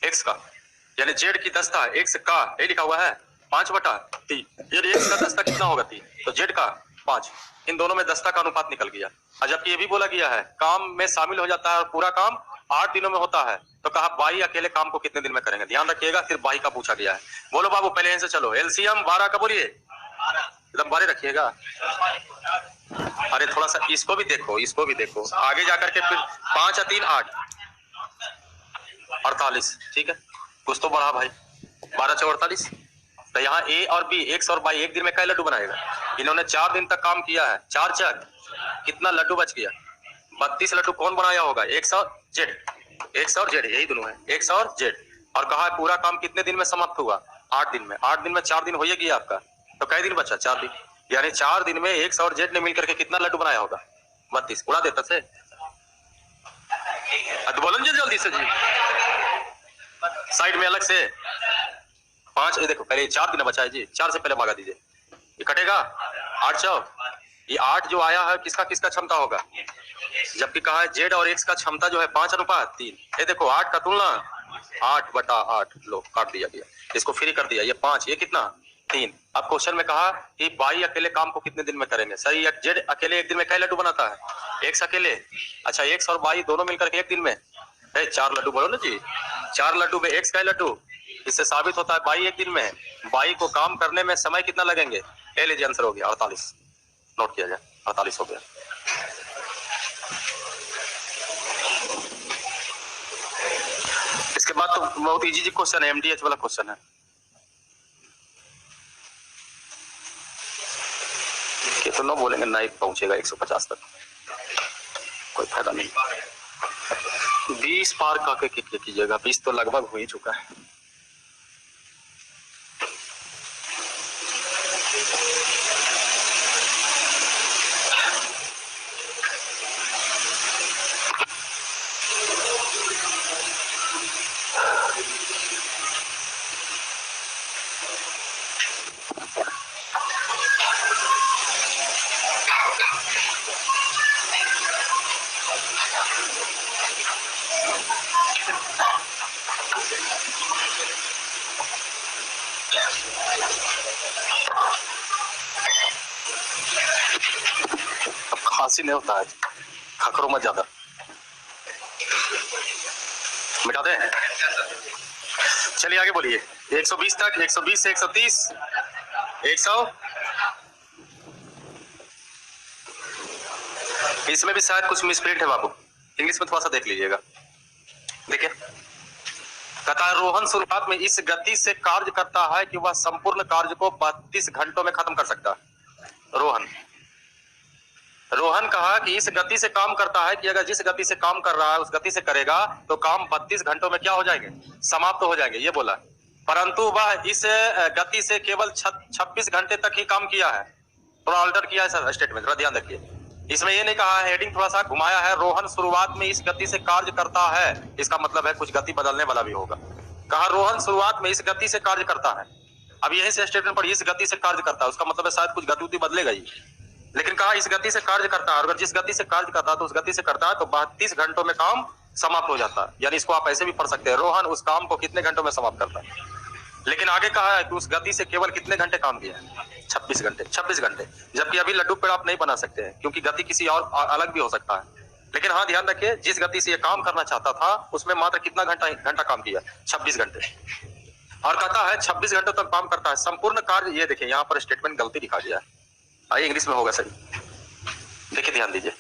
एक्स का, यानी जेड की दस्ता एक्स का, ये लिखा हुआ है 5/3, यानी एक्स का दस्ता कितना होगा 3, तो जेड का 5, इन दोनों में 10 का अनुपात निकल गया। और जबकि ये भी बोला गया है काम में शामिल हो जाता है और पूरा काम 8 दिनों में होता है, तो कहा बाई अकेले काम को कितने दिन में करेंगे। ध्यान रखिएगा, सिर्फ बाई का पूछा गया है। बोलो बाबू, पहले यहीं से चलो। एलसीएम 12 का बोलिए, एकदम 12 रखिएगा। अरे थोड़ा सा इसको भी देखो, इसको भी देखो आगे जाकर के, फिर 5 और 3 8 48, ठीक है, कुछ तो बढ़ा भाई, 12 × 48। तो यहाँ ए और बी, एक्स और वाई एक दिन में कई लड्डू बनाएगा। इन्होंने 4 दिन तक काम किया है, 4 चक कितना लड्डू बच गया, 32 लड्डू कौन बनाया होगा, एक्स और जेड, एक्स और जेड यही दोनों है, एक्स और जेड। और कहा है पूरा काम कितने दिन में समाप्त हुआ, 8 दिन में। 8 दिन में 4 दिन हो ही गया आपका, तो कई दिन बचा, 4 दिन। यानी 4 दिन में एक्स और जेड ने मिलकर के कितना लड्डू बनाया होगा, 32। उड़ा देता से बोलो जल्दी से जी, साइड में अलग से 5, ये देखो पहले 4 दिन बचा है जी, 4 से पहले भागा दीजिए, ये कटेगा 8 × 4। ये 8 जो आया है किसका किसका क्षमता होगा, जबकि कहा है जेड और एक्स का क्षमता जो है 5:3। ये देखो 8 का तुलना 8/8, लो काट दिया गया, इसको फ्री कर दिया, ये 5, ये कितना 3। अब क्वेश्चन में कहा कि बाई अकेले काम को कितने दिन में करेंगे। सही, जेड अकेले एक दिन में कई लड्डू बनाता है, एक्स अकेले, अच्छा एक्स और बाई दोनों मिलकर के एक दिन में 4 लड्डू, बोलो ना जी, 4 लड्डू में एक्स कई लड्डू। इससे साबित होता है बाई एक दिन में, बाई को काम करने में समय कितना लगेंगे। ए लीजिए आंसर हो गया 48, नोट किया जाए 48 हो गया। इसके बाद तो बहुत इजी क्वेश्चन है, एमडीएच वाला क्वेश्चन है। कितना बोलेंगे नहीं पहुंचेगा 150 तक, कोई फायदा नहीं। 20 पार का के कीजिएगा, 20 तो लगभग हो ही चुका है। खांसी नहीं होता है, खकरो मत ज्यादा, मिटा दें। चलिए आगे बोलिए, 120 तक, 120 से 130, 100। इसमें भी शायद कुछ मिसप्रिंट है बाबू, इंग्लिश में थोड़ा सा देख लीजिएगा। देखिए कहता है रोहन शुरुआत में इस गति से कार्य करता है कि वह संपूर्ण कार्य को 32 घंटों में खत्म कर सकता है। रोहन कहा कि इस गति से काम करता है कि अगर जिस गति से काम कर रहा है उस गति से करेगा तो काम 32 घंटों में क्या हो जाएंगे, समाप्त हो जाएंगे, ये बोला। परंतु वह इस गति से केवल 26 घंटे तक ही काम किया है। थोड़ा अल्टर किया है सर स्टेटमेंट, थोड़ा ध्यान रखिए। इसमें ये नहीं कहा है, हेडिंग थोड़ा सा घुमाया है, रोहन शुरुआत में इस गति से कार्य करता है, इसका मतलब है कुछ गति बदलने वाला भी होगा। कहा रोहन शुरुआत में इस गति से कार्य करता है, अब यही से स्टेटमेंट पर इस गति से कार्य करता है, उसका मतलब है शायद कुछ गति बदलेगा ही। लेकिन कहा इस गति से कार्य करता है, अगर जिस गति से कार्य करता है तो उस गति से करता है तो 32 घंटों में काम समाप्त हो जाता है। यानी इसको आप ऐसे भी पढ़ सकते हैं, रोहन उस काम को कितने घंटों में समाप्त करता है। लेकिन आगे कहा है कि उस गति से केवल कितने घंटे काम किया है, 26 घंटे, 26 घंटे। जबकि अभी लड्डू पेड़ आप नहीं बना सकते हैं क्योंकि गति किसी और अलग भी हो सकता है। लेकिन हाँ ध्यान रखिए, जिस गति से ये काम करना चाहता था उसमें मात्र कितना घंटा काम किया, 26 घंटे। और कहता है 26 घंटों तक काम करता है संपूर्ण कार्य। ये देखिए यहाँ पर स्टेटमेंट गलती लिखा गया है, आइए इंग्लिश में होगा सही, देखिए ध्यान दीजिए।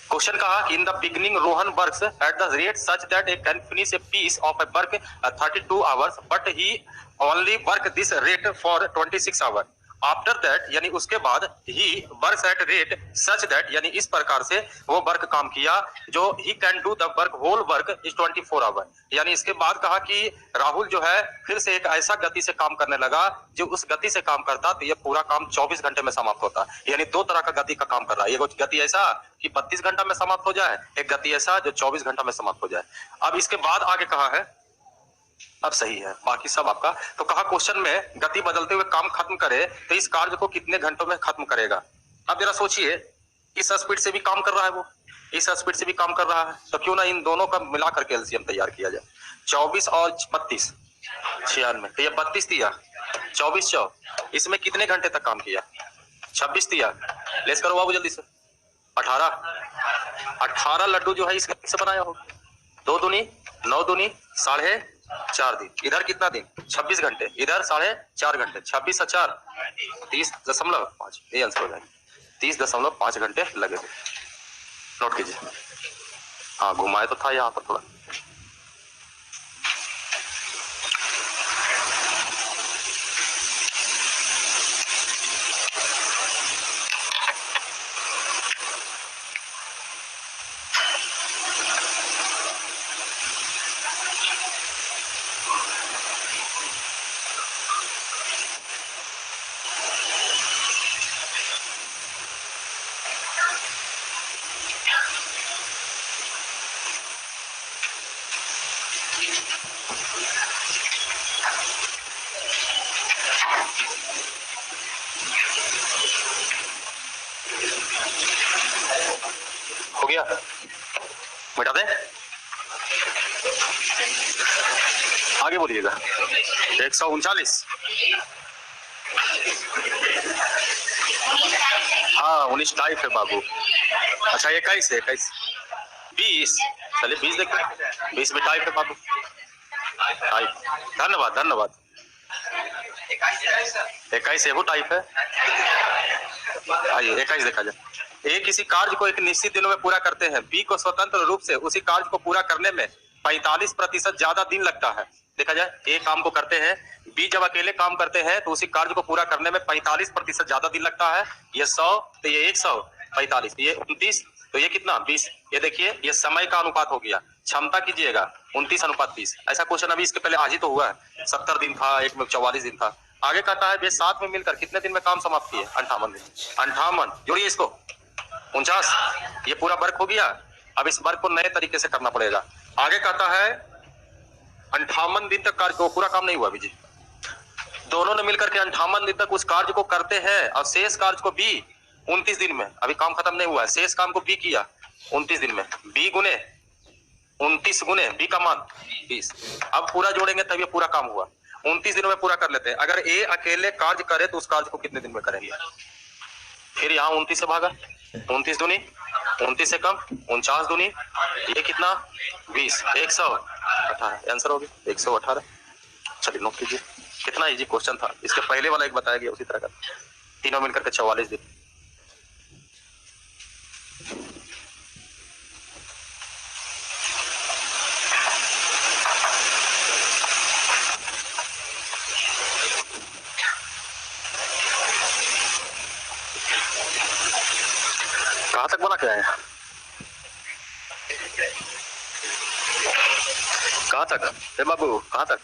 क्वेश्चन कहा कि in the beginning Rohan works at the rate such that A can finish a piece of a work 32 hours but he only work this rate for 26 hour. After that यानी उसके बाद he works at rate such that यानी इस प्रकार से वो वर्क काम किया जो he can do the work whole work is 24 hour. यानी इसके बाद कहा कि राहुल जो है फिर से एक ऐसा गति से काम करने लगा जो उस गति से काम करता तो ये पूरा काम 24 घंटे में समाप्त होता। यानी दो तरह का गति का काम कर रहा है, एक गति ऐसा कि 32 घंटा में समाप्त हो जाए, एक गति ऐसा जो 24 घंटा में समाप्त हो जाए। अब इसके बाद आगे कहा है, अब सही है बाकी सब आपका। तो कहा क्वेश्चन में गति बदलते हुए काम खत्म करे तो इस कार्य को कितने घंटों में खत्म करेगा। अब जरा सोचिए, इस स्पीड से भी काम कर रहा है वो, इस स्पीड से भी काम कर रहा है, तो क्यों ना इन दोनों का मिलाकर के एलसीएम तैयार किया जाए। 24 और 32 96, तो ये 32 दिया, 24 इसमें कितने घंटे तक काम किया, 26 दिया, लेस करो बाबू जल्दी से। 18 लड्डू जो है इससे बनाया होगा। 2 दूनी 9 दूनी 4.5 दिन। इधर कितना दिन? 26 घंटे। इधर 4.5 घंटे। 26 और 4 30.5। ये आंसर हो जाएगा। 30.5 घंटे लगे थे। नोट कीजिए। हाँ घुमाए तो था यहाँ पर थोड़ा। हो गया? मिटा दे। आगे बोलिएगा। 139। हाँ 19 टाइप है बाबू। अच्छा 21 है। 21 20। चलिए 20 देखते। 20 में टाइप है बाबू। टाइप। धन्यवाद धन्यवाद। 21 वो टाइप है। आइए 21 देखा जाए। ए किसी कार्य को एक निश्चित दिनों में पूरा करते हैं। बी को स्वतंत्र रूप से उसी कार्य को पूरा करने में 45% ज्यादा दिन लगता है। देखा जाए ए काम को करते हैं, बी जब अकेले काम करते हैं तो उसी कार्य को पूरा करने में 45% ज्यादा दिन लगता है। ये 100 तो ये 145, ये 29 तो ये कितना 20। ये देखिए ये समय का अनुपात हो गया। क्षमता कीजिएगा 29:20। ऐसा क्वेश्चन अभी इसके पहले आज ही तो हुआ है। 70 दिन था, एक में 44 दिन था। आगे कहता है वे साथ में मिलकर कितने दिन में काम समाप्त किए? 58 दिन। 58 जोड़िए इसको 49। ये पूरा वर्क हो गया। अब इस वर्क को नए तरीके से करना पड़ेगा। आगे कहता है 58 दिन तक कार्य को पूरा काम नहीं हुआ अभी जी। दोनों ने मिलकर के 58 दिन तक उस कार्य को करते हैं और शेष कार्य को बी 29 दिन में। अभी काम खत्म नहीं हुआ है। शेष काम को बी किया 29 दिन में। बी गुने 29 गुने बी का मान 20। अब पूरा जोड़ेंगे तब ये पूरा काम हुआ। 29 दिनों में पूरा कर लेते हैं। अगर ए अकेले कार्य करे तो उस कार्य को कितने दिन में करेंगे? फिर यहाँ 29 से भागा। 29 दूनी 29 से कम 49 दूनी ये कितना 20। 118 आंसर हो गया 118। चलिए नोट कीजिए। कितना इजी क्वेश्चन था। इसके पहले वाला एक बताया गया उसी तरह का। तीनों मिलकर के 44 दिन। कहां तक बना के आए? कहां तक? हे बाबू कहां तक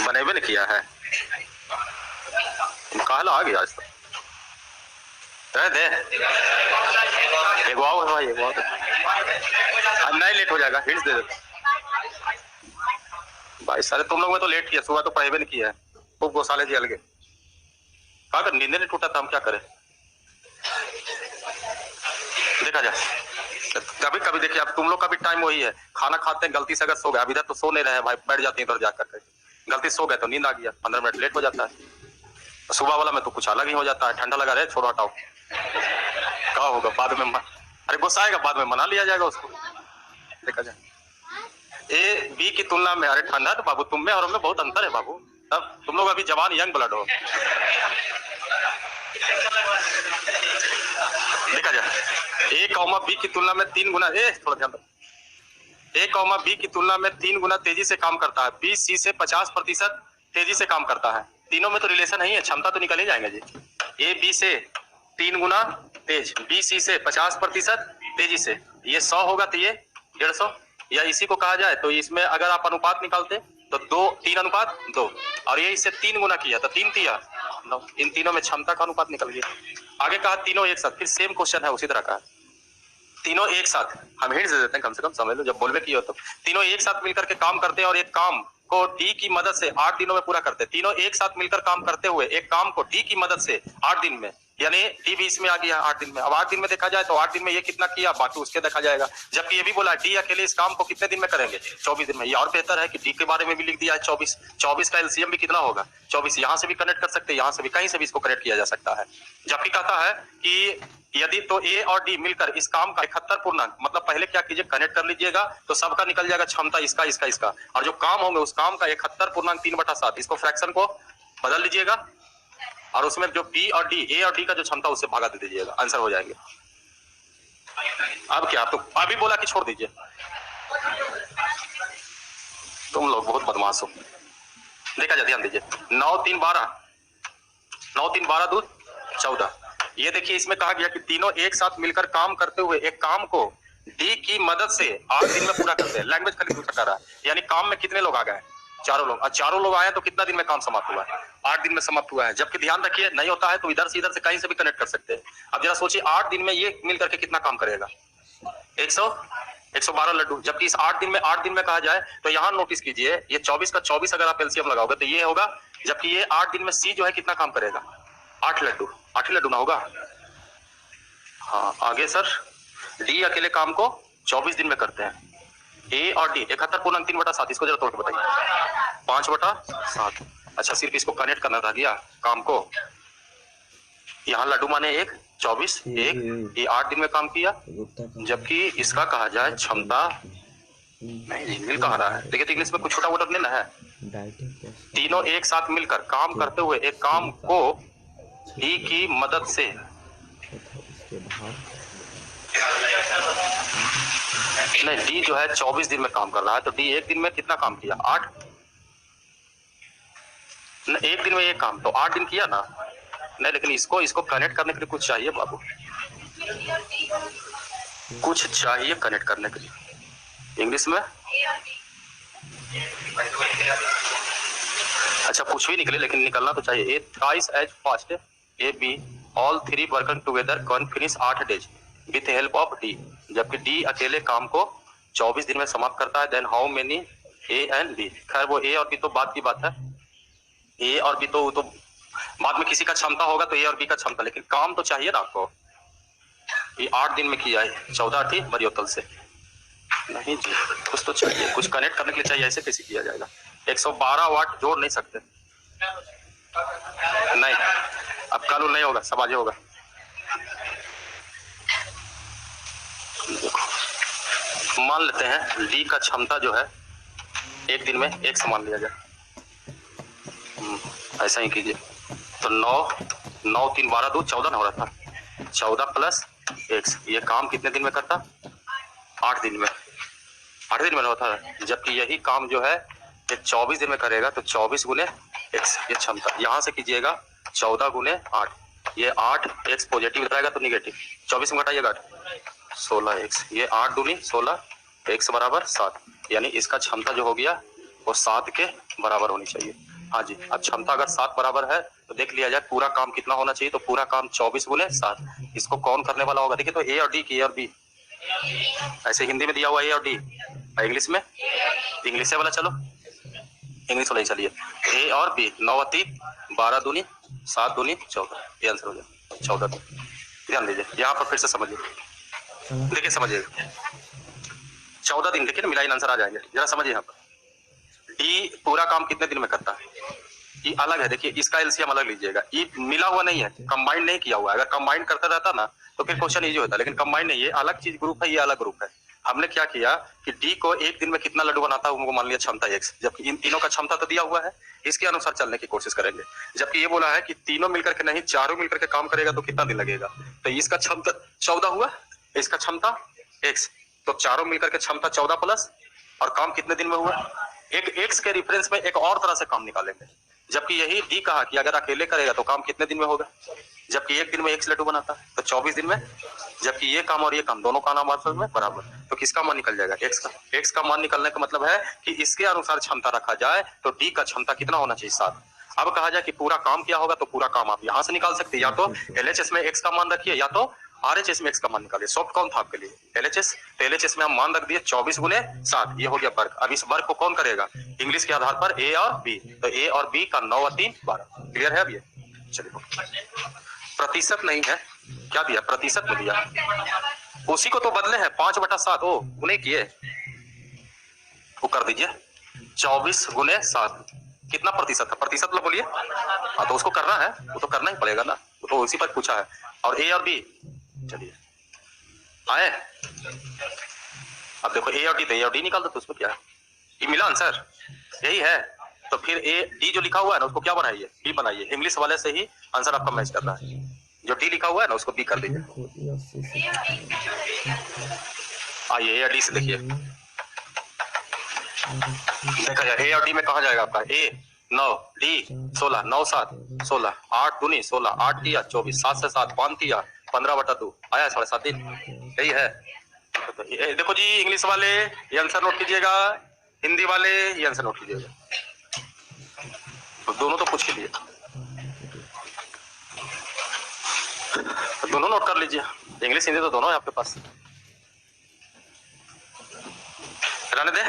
बनेबे नहीं किया है? कहा आ गया आज तक। दे एगो आओ भाई, एगो आओ। नहीं लेट हो जाएगा। हिंट्स दे देते भाई। सारे तुम लोग में तो लेट किया। सुबह तो पढ़े नहीं किया है। खूब गौशाले जी अलगे। कहा कर नींद नहीं टूटा था। हम क्या करें? देखा जाए कभी कभी। देखिए अब तुम लोग का भी टाइम वही है। खाना खाते हैं गलती से अगर सो गए। अभी तक तो सो नहीं रहे भाई, बैठ जाते हैं इधर जाकर के। गलती सो गए तो नींद आ गया, 15 मिनट लेट हो जाता है। सुबह वाला में तो कुछ अलग ही हो जाता है। ठंडा लगा रहे छोड़ो हटाओ। क्या होगा बाद में? अरे गुस्सा आएगा बाद में, मना लिया जाएगा उसको। देखा जाए ए बी की तुलना में। अरे ठंडा तो बाबू तुम में और हमें बहुत अंतर है बाबू। तब तुम लोग अभी जवान यंग ब्लड हो। देखा जाए ए कौमा बी की तुलना में 3 गुना थोड़ा ध्यान दो। ए कौमा बी की तुलना में 3 गुना तेजी से काम करता है। बी सी से 50% तेजी से काम करता है। तीनों में तो रिलेशन नहीं है, क्षमता तो निकल ही जाएगा जी। ए बी से 3 गुना तेज, बी सी से 50% तेजी से। ये 100 होगा तो ये 150, या इसी को कहा जाए तो इसमें अगर आप अनुपात निकालते तो 3:2 और ये इससे 3 गुना किया तो 3 तिया 9। इन तीनों में क्षमता का अनुपात निकल गया। आगे कहा तीनों एक साथ। फिर सेम क्वेश्चन है उसी तरह का। तीनों एक साथ हम हिंट दे देते हैं, कम से कम समझ लो जब बोलबे की हो तो। तीनों एक साथ मिलकर के काम करते हैं और एक काम को डी की मदद से 8 दिनों में पूरा करते हैं। तीनों एक साथ मिलकर काम करते हुए एक काम को डी की मदद से 8 दिन में यानी डी भी इसमें आ गया 8 दिन में। अब 8 दिन में देखा जाए तो 8 दिन में ये कितना किया, बाकी उसके देखा जाएगा। जबकि ये भी बोला डी अकेले इस काम को कितने दिन में करेंगे, 24 दिन में। ये और बेहतर है कि डी के बारे में भी लिख दिया है 24। 24 का एलसीएम भी कितना होगा 24। यहाँ से भी कनेक्ट कर सकते हैं, यहाँ से भी, कहीं से भी इसको कनेक्ट किया जा सकता है। जबकि कहता है कि यदि तो ए और डी मिलकर इस काम का 71 पूर्णांक, मतलब पहले क्या कीजिए, कनेक्ट कर लीजिएगा तो सबका निकल जाएगा क्षमता, इसका इसका इसका, और जो काम होंगे उस काम का 71 पूर्णांक 3/7, इसको फ्रैक्शन को बदल लीजिएगा और उसमें जो बी और डी, ए और डी का जो क्षमता उससे भागा दे दीजिएगा, आंसर हो जाएंगे। अब क्या, तो अभी बोला कि छोड़ दीजिए, तुम लोग बहुत बदमाश हो। देखा जाए, ध्यान दीजिए, 9 3 12, 9 3 12 2 14। ये देखिए इसमें कहा गया कि तीनों एक साथ मिलकर काम करते हुए एक काम को डी की मदद से 8 दिन में पूरा करते हैं। लैंग्वेज खाली दूसरा कर रहा है, यानी काम में कितने लोग आ गए, 4 लोग। और 4 लोग आए तो कितना दिन में काम समाप्त हुआ है, 8 दिन में समाप्त हुआ है। जबकि ध्यान रखिए, नहीं होता है तो इधर से कहीं से भी कनेक्ट कर सकते हैं। अब जरा सोचिए 8 दिन में ये मिलकर के कितना काम करेगा, 112 लड्डू। जबकि इस 8 दिन में कहा जाए तो यहाँ नोटिस कीजिए, ये 24 का 24 अगर आप एलसीएम लगाओगे तो ये होगा। जबकि ये 8 दिन में सी जो है कितना काम करेगा, 8 लड्डू, 8 ही लड्डू ना होगा। हाँ आगे सर, डी अकेले काम को 24 दिन में करते हैं। ए और डी 71 पूर्णांक 3/7, इसको जरा तोड़ के बताइए, 5/7। अच्छा, सिर्फ इसको कनेक्ट करना था क्या काम को। यहाँ लड्डू माने 1, 24 1, ये 8 दिन में काम किया। जबकि इसका कहा जाए क्षमता, नहीं मिल कहा रहा है, देखिए तो इंग्लिश में कुछ छोटा मोटा लेना है। तीनों एक साथ मिलकर काम करते हुए एक काम को डी की मदद से, नहीं डी जो है 24 दिन में काम कर रहा है, तो डी एक दिन में कितना काम किया, 8। एक दिन में एक काम तो 8 दिन किया ना, नहीं लेकिन इसको कनेक्ट करने के लिए कुछ चाहिए बाबू, कुछ चाहिए कनेक्ट करने के लिए इंग्लिश में। अच्छा कुछ भी निकले, लेकिन निकलना तो चाहिए। A thrice as fast A B all 3 working together can finish 8 days with help of D. जबकि डी अकेले काम को 24 दिन में समाप्त करता है। Then how many A and B. खैर वो ए और बी तो बात की बात है, ए और बी तो बाद में किसी का क्षमता होगा तो ए और बी का क्षमता, लेकिन काम तो चाहिए ना आपको। ये 8 दिन में किया है, 14 थी बरियोतल से, नहीं जी कुछ तो चाहिए, कुछ कनेक्ट करने के लिए चाहिए, ऐसे कैसे किया जाएगा। 112 वाट जोड़ नहीं सकते, नहीं अब कानून नहीं होगा, समाज होगा। मान लेते हैं डी का क्षमता जो है एक दिन में एक समान लिया जाए, ऐसा ही कीजिए। तो 9 3 12 2 14 हो रहा था, 14 प्लस x, ये काम कितने दिन में करता, 8 दिन में, 8 दिन में होता है। जबकि यही काम जो है ये 24 दिन में करेगा, तो 24 गुने x ये क्षमता, यहाँ से कीजिएगा 14 गुने 8, ये 8 x पॉजिटिव रहेगा तो निगेटिव, 24 में घटाइएगा 16x, ये 8 दूनी 16, x बराबर 7, यानी इसका क्षमता जो हो गया वो 7 के बराबर होनी चाहिए। हाँ जी, अब क्षमता अगर 7 बराबर है तो देख लिया जाए पूरा काम कितना होना चाहिए, तो पूरा काम 24 गुने 7, इसको कौन करने वाला होगा। देखिए तो ए और डी की, ए और बी, ऐसे हिंदी में दिया हुआ ए और डी, इंग्लिश में, इंग्लिश से वाला चलो इंग्लिश वाला ही चलिए, ए और बी 9 3 12 दूनी 7 दूनी 14, ये आंसर हो जाए 14। ध्यान दीजिए यहाँ पर फिर से समझिए, देखिए समझिए 14 दिन, देखिए ना मिलाइन आंसर आ जाएंगे, जरा समझिए यहाँ पर। डी पूरा काम कितने दिन में करता है, ये अलग है, देखिए इसका एलसीएम अलग लीजिएगा, ये मिला हुआ नहीं है, कंबाइन नहीं किया हुआ है। अगर कंबाइन करता रहता ना तो फिर क्वेश्चन इजी होता, लेकिन कंबाइन नहीं, ये अलग चीज ग्रुप है, ये अलग ग्रुप है। हमने क्या किया कि डी को एक दिन में कितना लड्डू बनाता है उनको मान लिया क्षमता x, जबकि इन तीनों का क्षमता तो दिया हुआ है, इसके अनुसार चलने की कोशिश करेंगे। जबकि ये बोला है कि तीनों मिलकर के नहीं, चारों मिलकर के काम करेगा तो कितना दिन लगेगा, तो इसका क्षमता 14 हुआ, इसका क्षमता x, तो चारों मिलकर के क्षमता 14 प्लस, और काम कितने दिन में हुआ। एक x के रिफरेंस में एक और तरह से काम निकालेंगे। जबकि यही डी कहा कि अगर अकेले करेगा तो काम कितने दिन में होगा, जबकि एक दिन में x लड्डू बनाता है तो 24 दिन में। जबकि ये काम और ये काम दोनों का नाम आपस में बराबर, तो किसका मान निकल जाएगा, x का। x का मान निकलने का मतलब है कि इसके अनुसार क्षमता रखा जाए तो डी का क्षमता कितना होना चाहिए, 7। अब कहा जाए कि पूरा काम क्या होगा, तो पूरा काम आप यहाँ से निकाल सकते हैं, या तो LHS में x का मान रखिए, या तो RHS में x का मान निकालिए। सॉफ्ट कौन था आपके लिए, LHS, तो LHS में हम मान रख दिए 24 गुने 7, ये हो गया वर्ग। अब इस वर्ग को कौन करेगा, इंग्लिश के आधार पर A और B, तो A और B का 9 और 3 12। क्लियर है अब ये, चलिए। प्रतिशत नहीं है, क्या दिया, प्रतिशत में दिया, उसी को तो बदले हैं 5/7। ओ उन्हें किए, वो कर दीजिए 24 गुने 7, कितना प्रतिशत है, प्रतिशत मतलब बोलिए। हाँ तो उसको करना है, वो तो करना ही पड़ेगा ना, वो तो उसी पर पूछा है। और ए और बी, चलिए आए, अब देखो ए और डी, तो ए और डी निकाल दो, तो उसमें क्या है, ये मिला आंसर, यही है। तो फिर ए डी जो लिखा हुआ है ना उसको क्या बनाइए, बी बनाइए, इंग्लिश वाले से ही आंसर आपका मैच करना है। जो डी लिखा हुआ है ना उसको बी कर दीजिए। आइए ए और डी से देखिए, देखा जाए ए और डी में कहा जाएगा आपका, ए 9, डी 16, 9 7 16, 8 दूनी 16, 8 दिया 24, 7 से 7 5 दिया 15/2 आया 7.5 दिन, यही है। तो देखो जी, इंग्लिश वाले ये आंसर नोट कीजिएगा, हिंदी वाले ये आंसर नोट कीजिएगा, तो दोनों तो पूछ के लिए, तो दोनों नोट कर लीजिए, इंग्लिश हिंदी तो दोनों है आपके पास, रहने दे।